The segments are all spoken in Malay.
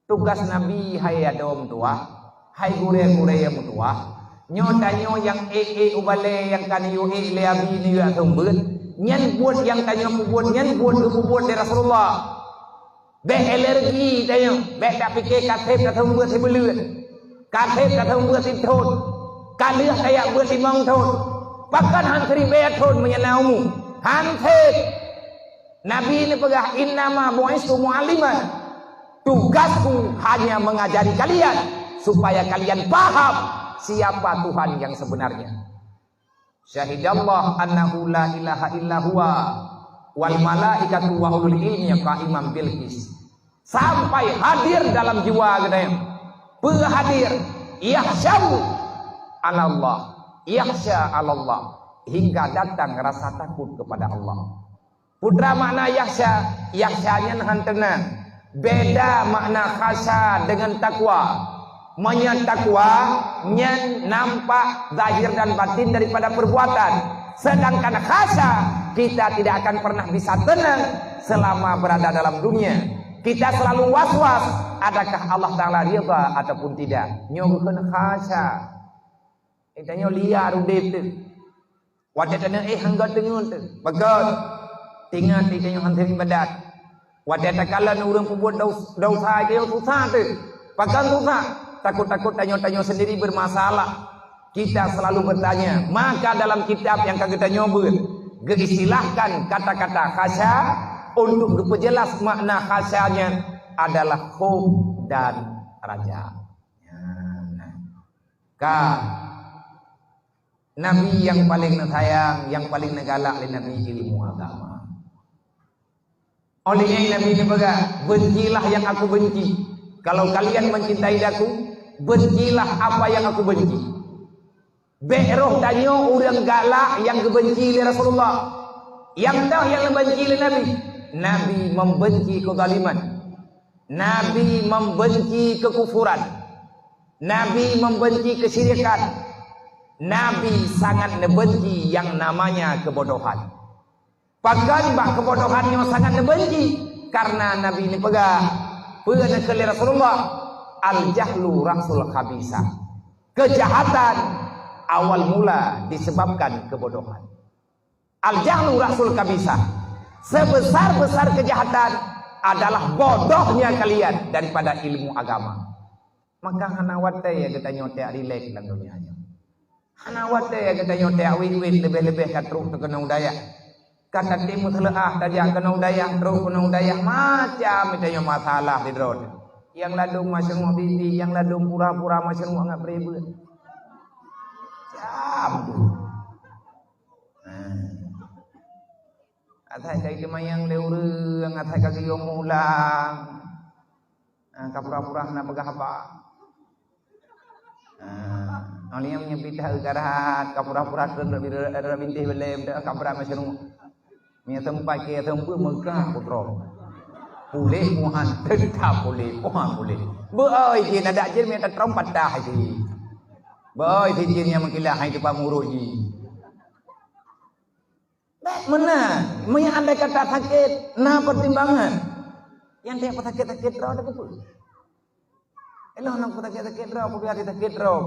Tugas Nabi hai adom tua, hai gure-gure yang tua. Nyo tanyo yang ubale yang kan yo le abi ni yo atong nyen buat yang tanyo buat nyen buat dari Rasulullah. Be alergi tanyo, be tak fikir katep katong buat si belut. Katep katong buat si thot. Kalih kayak buat si mong thot. Bahkan hantri be thot menyenaumu. Hantep Nabi ini pegah innama bu'istu mu'alliman. Tugasku hanya mengajari kalian supaya kalian paham siapa Tuhan yang sebenarnya. Syahidallah annahu la ilaha illa huwa wal malaikatu wa ulul ilmi qa'iman bil qis. Sampai hadir dalam jiwa katanya. Berhadir yakhsyaw Allah, yakhsya Allah, hingga datang rasa takut kepada Allah. Putra makna yakhsya, yakhsyanya hantena. Beda makna khasya dengan takwa. Menyan takwa nyen nampak zahir dan batin daripada perbuatan. Sedangkan khasya kita tidak akan pernah bisa tenang selama berada dalam dunia. Kita selalu was-was, adakah Allah Ta'ala ridha ataupun tidak. Nyobukan khasya. Itanya liar udip tu. Wadatana hangga tengun tu. Bagus. Tinggal itanya hantarin badat. Wadah takalan orang pembuat dosa dia susah tu. Pakan susah. Takut-takut tanya-tanya sendiri bermasalah. Kita selalu bertanya. Maka dalam kitab yang kita nyoba, geistilahkan kata-kata khasya untuk diperjelas makna khasyanya adalah khuf dan raja. Nabi yang paling sayang, yang paling negalak oleh Nabi ilmu agama. Olehnya Nabi ini berkata, bencilah yang aku benci. Kalau kalian mencintai aku, bencilah apa yang aku benci. Be'roh tanya orang galak yang kebenci oleh Rasulullah. Yang dah yang membenci oleh Nabi. Nabi membenci kezaliman. Nabi membenci kekufuran. Nabi membenci kesyirikan. Nabi sangat membenci yang namanya kebodohan. Bahkan kebodohannya sangat dibenci karena Nabi ini pegah ke Rasulullah al-jahlu rasul khabisa. Kejahatan awal mula disebabkan kebodohan. Al-jahlu rasul khabisa. Sebesar-besar kejahatan adalah bodohnya kalian daripada ilmu agama. Maka hanawate ya kita nyote rilek dalam dunianya. Hanawate ya kita nyote awin-win lebih-lebih katruk terkena udaya. Kata timu selahah tadi yang kena udayah, terus kena udayah macam itu masalah di road. Yang ladung masyarakat bibi, yang ladung pura-pura masyarakat nggak beribut. Jam tu. Atai kai kemayang leure, yang atai kaki yang mulang. Kapura-pura nak pegah apa? Oli yang nyepitah ukarat, kapura-pura ada bintih belem, kapura masyarakat. Mia tempat ke tempat Mekah putra. Boleh muhan tetap boleh. Muhan boleh. Beoi je nak je mia terompat dah je. Beoi je yang mengkilah hai tu pamuru je. Baik mana? Mia anda kata sakit, nah pertimbangan. Yang dia sakit-sakit roh tak apa. Elah nak sakit-sakit roh, apa biar sakit roh.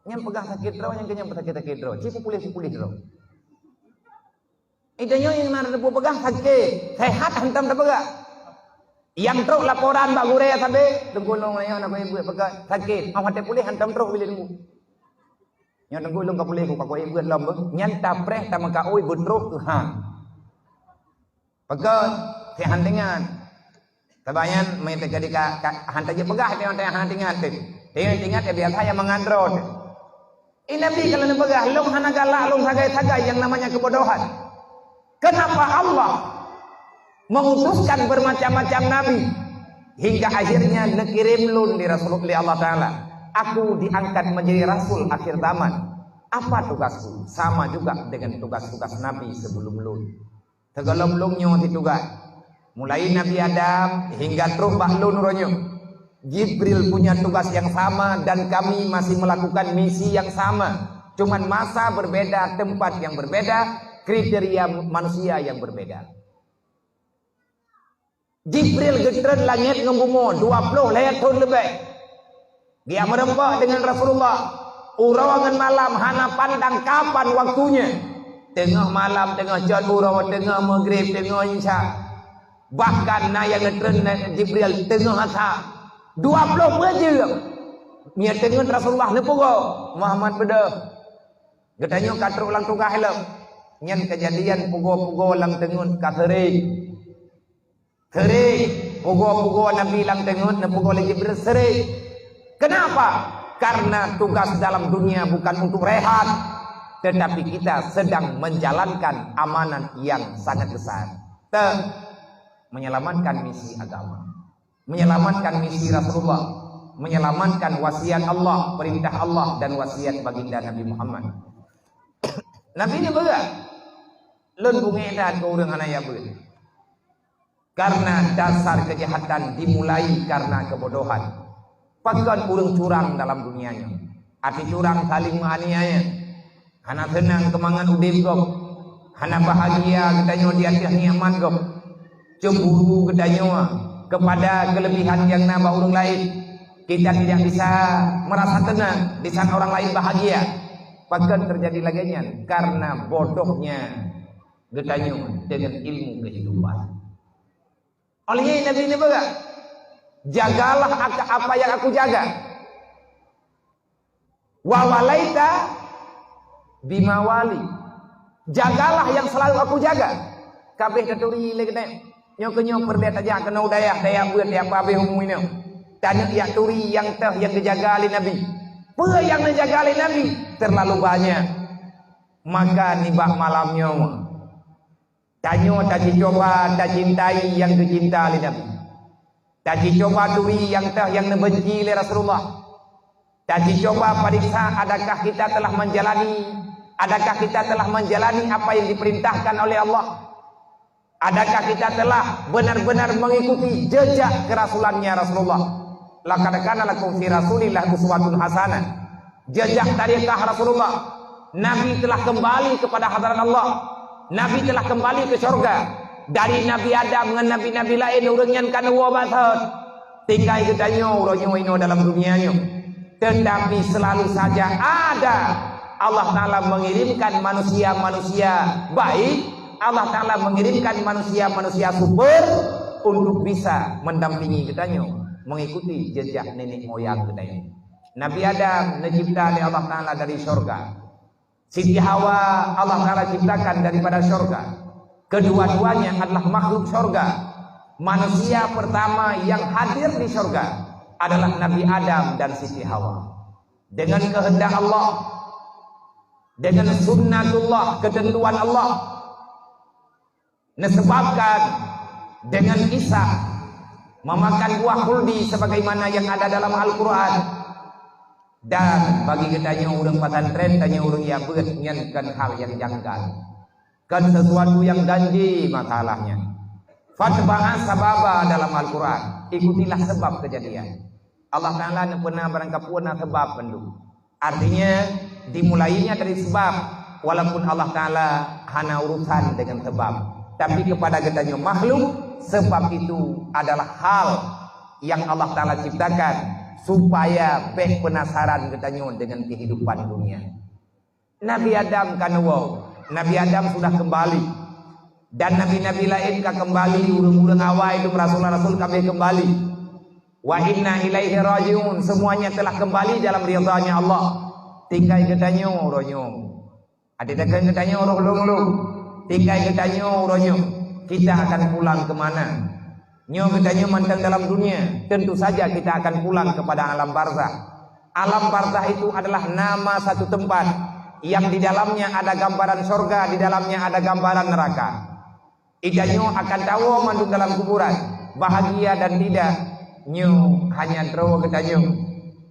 Yang pegang sakit roh, yang kenyang sakit-sakit roh. Cipu pulih roh. Idanya yang nak pegang sakit, sehat hantam tak pegang. Yang teruk laporan Mbak Gure sampai tengkulung ayah nak ibu pegang sakit. Awak tak boleh hantam teruk bila tunggu. Yang tengkulung tak boleh kau ibu lom. Nyanta preh tak maka oi butruk tu hang. Pegang si hantingan. Tabayan mai terjadi hantar je pegah dia hantar hantingan tu. Dia hantingan dia biasa yang mengandrot. Ini Nabi kalau nak pegah long hanagalak long sagai-sagai yang namanya kebodohan. Kenapa Allah mengutuskan bermacam-macam nabi hingga akhirnya dikirim lun di Rasulullah Allah Ta'ala. Aku diangkat menjadi rasul akhir zaman. Apa tugasku? Sama juga dengan tugas-tugas nabi sebelum lun. Tegelom-lungnya ditugas. Mulai Nabi Adam hingga terus bahlun ronyo. Jibril punya tugas yang sama dan kami masih melakukan misi yang sama. Cuman masa berbeda, tempat yang berbeda, kriteria manusia yang berbeda. Jibril getren langit dengan bumi 20 tahun lebih. Dia merempak dengan Rasulullah. Urawangan malam hana pandang kapan waktunya. Tengah malam, tengah jam urau, tengah maghrib, tengah isya. Bahkan yang getren Jibril tengah asar. 20 jam. Nya tengah Rasulullah nepuro Muhammad beda. Getanya katruk lang tukah helm. Nyan kejadian pugo-pugo lang tengun kathering. Sering pugo-pugo Nabi lang tengun na pugo lagi bersering. Kenapa? Karena tugas dalam dunia bukan untuk rehat, tetapi kita sedang menjalankan amanat yang sangat besar. Menyelamatkan misi agama, menyelamatkan misi Rasulullah, menyelamatkan wasiat Allah, perintah Allah dan wasiat baginda Nabi Muhammad. Nabi ni berat. Lun bungedan ke orang anaya berat. Karena dasar kejahatan dimulai karena kebodohan. Pakan orang curang dalam dunianya. Arti curang saling menganiaya. Hana senang kemangan udip gop. Hana bahagia katanya di atas nikmat gop. Cemburu katanya kepada kelebihan yang nambah orang lain. Kita tidak bisa merasa tenang di saat orang lain bahagia. Pakan terjadi laginya karena bodohnya katanya dengan ilmu kehidupan. Oleh Nabi ini baga, jagalah apa yang aku jaga. Wa walaita bima wali. Jagalah yang selalu aku jaga. Kabeh taturi le kene. Nyok perdet aja kena daya buat yang kabeh umum ini. Tanya ya turi yang dijaga oleh Nabi. Apa yang dijaga oleh Nabi terlalu banyak. Maka nibah malamnya. Tanyo tak dicoba, tak cintai yang dicinta oleh Nabi. Tak dicoba turi yang dibenci oleh Rasulullah. Tak dicoba periksa adakah kita telah menjalani apa yang diperintahkan oleh Allah. Adakah kita telah benar-benar mengikuti jejak kerasulannya Rasulullah. Laqad kana lakum fi Rasulillah uswatun hasanah. Jejak tarikhah Rasulullah. Nabi telah kembali kepada hadirat Allah. Nabi telah kembali ke surga. Dari Nabi Adam dengan nabi-nabi lain urangnya kan wabatat. Tinggal katanya urangnya ini dalam dunianya. Tetapi selalu saja ada Allah Ta'ala mengirimkan manusia-manusia baik. Allah Ta'ala mengirimkan manusia-manusia super untuk bisa mendampingi katanya, mengikuti jejak nenek moyang katanya. Nabi Adam dicipta oleh Allah Ta'ala dari surga. Siti Hawa Allah Ta'ala ciptakan daripada surga. Kedua-duanya adalah makhluk surga. Manusia pertama yang hadir di surga adalah Nabi Adam dan Siti Hawa. Dengan kehendak Allah, dengan sunnatullah, ketentuan Allah, disebabkan dengan Isa memakan buah khuldi sebagaimana yang ada dalam Al-Quran. Dan bagi katanya orang pesantren, tanya orang yang bernyanyikan hal yang janggal, kan sesuatu yang janji masalahnya. Fatba'an sababa dalam Al-Quran, ikutilah sebab kejadian. Allah Ta'ala pernah berangkapuna sebab penduk. Artinya dimulainya dari sebab, walaupun Allah Ta'ala hanya urusan dengan sebab, tapi kepada katanya makhluk, sebab itu adalah hal yang Allah Ta'ala ciptakan supaya penasaran katanya dengan kehidupan dunia. Nabi Adam kan Nabi Adam sudah kembali, dan nabi-nabi lain kan kembali, urang-urang awal itu rasul-rasul kami kembali. Wa inna ilaihi rajiun, semuanya telah kembali dalam ridhanya Allah. Tinggal katanya uronyo. Ada dakan katanya uroh-uroh. Tinggal katanya uronyo. Kita akan pulang kemana? Nyo katanya mantang dalam dunia, tentu saja kita akan pulang kepada alam barzah. Alam barzah itu adalah nama satu tempat yang di dalamnya ada gambaran surga, di dalamnya ada gambaran neraka. Ikanyo akan tahu mandung dalam kuburan, bahagia dan tidak. Nyo hanya draw katanya,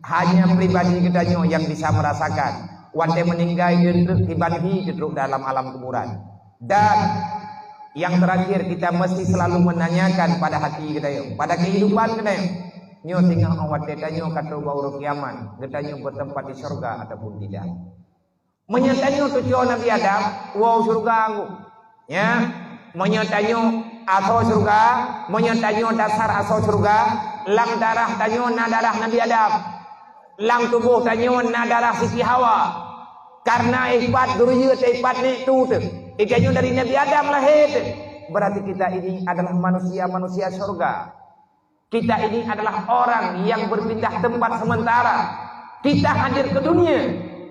hanya pribadi katanya yang bisa merasakan. Wante meninggal dibanding gedruk dalam alam kuburan. Dan yang terakhir kita mesti selalu menanyakan pada hati kita yo, pada kehidupan kita yo. Nyo tinggal awat detanyo kata bau kiaman, detanyo bertempat di surga ataupun tidak. Menyatanyo tujuan Nabi Adam, wow surga aku. Ya, menyatanyo asal surga, menyatanyo dasar asal surga, lang darah tanyo na darah Nabi Adam, lang tubuh tanyo na darah Siti Hawa. Karena ifat durya ifat ni tu ikanyo dari Nabi Adam lahir. Berarti kita ini adalah manusia-manusia surga. Kita ini adalah orang yang berpindah tempat sementara. Kita hadir ke dunia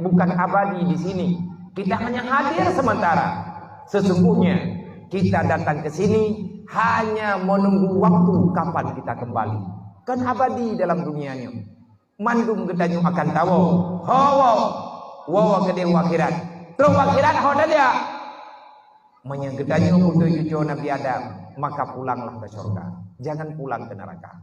bukan abadi di sini. Kita hanya hadir sementara. Sesungguhnya kita datang ke sini hanya menunggu waktu kapan kita kembali. Kan abadi dalam dunianya. Mandum gedanyo akan tahu. Hawa wawa gede wakhirat. Terus wakhirat hoda dia. Menyegedanyo untuk cucu Nabi Adam, maka pulanglah ke surga. Jangan pulang ke neraka.